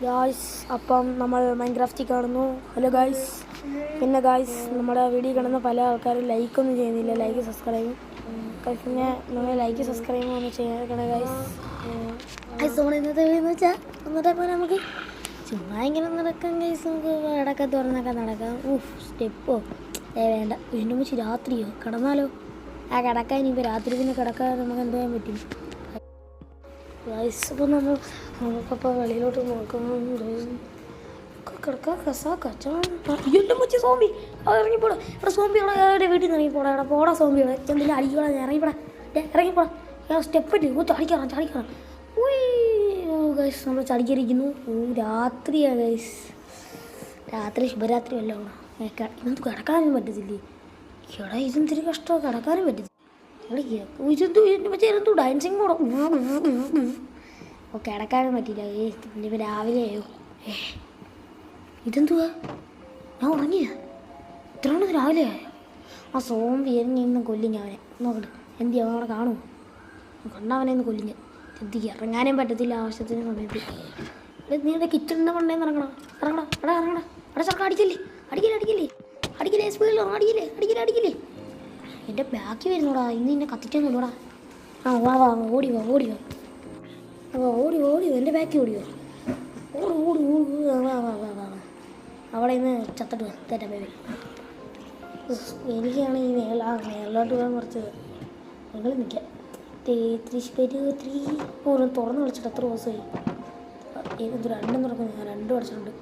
Guys അപ്പം നമ്മൾ മൈൻക്രാഫ്റ്റിൽ കാണുന്നു. Hello guys. പിന്നെ ഗായ്സ് നമ്മുടെ വീഡിയോ കാണുന്ന പല ആൾക്കാരും ലൈക്കൊന്നും ചെയ്യുന്നില്ല. ലൈക്ക് സബ്സ്ക്രൈബും പിന്നെ നമ്മൾ ലൈക്ക് സബ്സ്ക്രൈബും ഒന്ന് ചെയ്യണം ഗായ്സ്. നമ്മൾ ഇന്നത്തെ വീഡിയോ എന്ന് വെച്ചാൽ എന്നിട്ട് പോലെ നമുക്ക് ചുമ്മാ ഇങ്ങനെ നടക്കാം ഗൈസ്. നമുക്ക് ഇടയ്ക്ക് തുറന്നൊക്കെ നടക്കാം. സ്റ്റെപ്പോ വേണ്ട. വീണ്ടും വെച്ച് രാത്രിയോ കിടന്നാലോ? കിടക്കാൻ ഇനിയിപ്പോൾ രാത്രി പിന്നെ കിടക്കാൻ നമുക്ക് എന്ത് ചെയ്യാൻ പറ്റും ഗൈസ്? അപ്പോൾ നമുക്കപ്പോൾ വെളിയിലോട്ട് നോക്കണം. കിടക്കാൻ സോംബി ഇറങ്ങിപ്പോടാ. ഇവിടെ സോംബികളെ വീട്ടിൽ നിന്ന് ഇറങ്ങിപ്പോടാ. ഇവിടെ പോടാ സോംബികളെ എന്തെങ്കിലും അടിക്കോടാ. ഇറങ്ങിപ്പോടാ ഇറങ്ങിപ്പോടാ. സ്റ്റെപ്പ് ഇട്ട് ചാടിക്കണം. ഗൈസ് നമ്മൾ ചടിക്കിരിക്കുന്നു. രാത്രിയാണ് ഗൈസ്. രാത്രി ശുഭരാത്രി വല്ല ഇതൊന്നും കിടക്കാനും പറ്റത്തില്ലേ? ഇവിടെ ഇതെന്തൊരു കഷ്ടമാണ്. കിടക്കാനും പറ്റത്തില്ല. ഇതെന്തു ഡാൻസിങ് കൂടെ കിടക്കാനും പറ്റില്ല. ഇനിയിപ്പോൾ രാവിലെ ആയോ? ഇതെന്തുവാ? ഞാൻ ഉറങ്ങിയ ഇത്രയാണ് രാവിലെ ആയോ? ആ സോംബി എന്നെ കൊല്ലിഞ്ഞ അവനെ നോക്കട്ടെ. എന്ത് ചെയ്യാൻ അവിടെ കാണുമോ? കണ്ടവനെ ഒന്ന് കൊല്ലിഞ്ഞ് എന്തിക്ക് ഇറങ്ങാനും പറ്റത്തില്ല ആവശ്യത്തിന് സമയത്ത്. നീ കിച്ചണിൻ്റെ മണ്ടേന്ന് ഇറങ്ങണം. അവിടെ ചെറുക്ക അടിക്കില്ലേ സ്പീഡിലോ അടിക്കില്ലേ. എൻ്റെ ബാക്കി വരുന്നോടാ. ഇന്ന് എന്നെ കത്തിച്ചൊന്നുമില്ലടാ. വാ ഓടി എൻ്റെ ബാക്കി ഓടിയോ. അവിടെ നിന്ന് ചത്തിട്ട് തെറ്റാ ബേബി. എനിക്കാണ് ഈ മേലോട്ട് പോകാൻ കുറച്ച് നിങ്ങൾ നിൽക്കാം. തുറന്ന് വിളിച്ചിട്ട് എത്ര ദിവസമായി? ഇത് രണ്ടും തുറക്കുന്നു. ഞാൻ രണ്ടും അടിച്ചിട്ടുണ്ട്.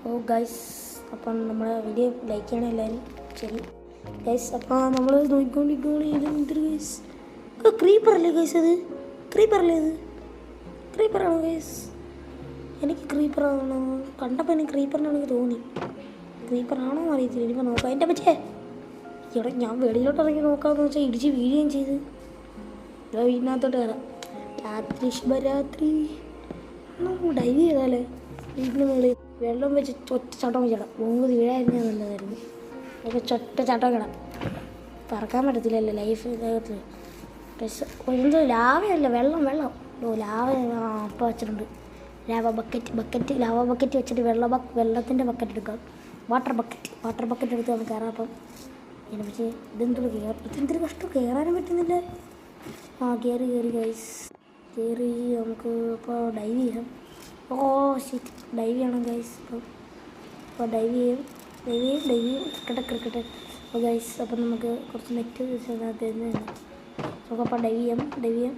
ഓ ഗൈസ്, അപ്പം നമ്മുടെ വീഡിയോ ലൈക്ക് ചെയ്യണം എല്ലാവരും. ശരി ഗൈസ്. അപ്പം നമ്മൾ നോക്കിക്കൊണ്ടിരിക്കുകയാണ്. ഇതെന്തൊരു ഗൈസ്? ക്രീപ്പറല്ലേ ഗൈസ്? അത് ക്രീപ്പറാണോ ഗൈസ്? എനിക്ക് ക്രീപ്പറാണോ കണ്ടപ്പോൾ എനിക്ക് ക്രീപ്പറിനാണെങ്കിൽ തോന്നി. ക്രീപ്പറാണോ എന്ന് അറിയത്തില്ല. ഇനിയിപ്പോൾ നോക്കാം. എൻ്റെ പറ്റേ ഇവിടെ ഞാൻ വെളിയിലോട്ട് ഇറങ്ങി നോക്കാമെന്ന് വെച്ചാൽ ഇടിച്ച് വീഴുകയും ചെയ്ത്. വീടിനകത്തോട്ട് കയറാം. ശുഭരാത്രി ഡൈവ് ചെയ്താലേ വീടിന് മേളിൽ വെള്ളം വെച്ച് ചട്ടം വെച്ചിടാം. മൂന്ന് വീഴായിരുന്നു നല്ലതായിരുന്നു. ഒക്കെ ചട്ടം കിടാം. പറക്കാൻ പറ്റത്തില്ലല്ലോ ലൈഫ് ഇതകത്ത്. പക്ഷെ എന്ത് ലാവയല്ല വെള്ളം ലാവ അപ്പം വെച്ചിട്ടുണ്ട്. ലാവ ബക്കറ്റ് വെച്ചിട്ട് വെള്ളത്തിൻ്റെ ബക്കറ്റ് എടുക്കാം. വാട്ടർ ബക്കറ്റ് എടുത്ത് നമുക്ക് കയറാം. അപ്പം അതിനെ പറ്റി ഇതെന്തൊരു കഷ്ടം. കയറാനും പറ്റുന്നില്ല. കയറി ഗൈസ്. കയറി നമുക്ക് ഇപ്പോൾ ഡൈവ് ചെയ്യാം. ഡൈവ് ചെയ്യണം ഗൈസ്. അപ്പോൾ ഡൈവ് ചെയ്യും ക്രിക്കറ്റ്. അപ്പോൾ ഗൈസ് അപ്പം നമുക്ക് കുറച്ച് നെറ്റ് തരുന്നതാണ്. നമുക്കപ്പോൾ ഡൈവ് ചെയ്യാം.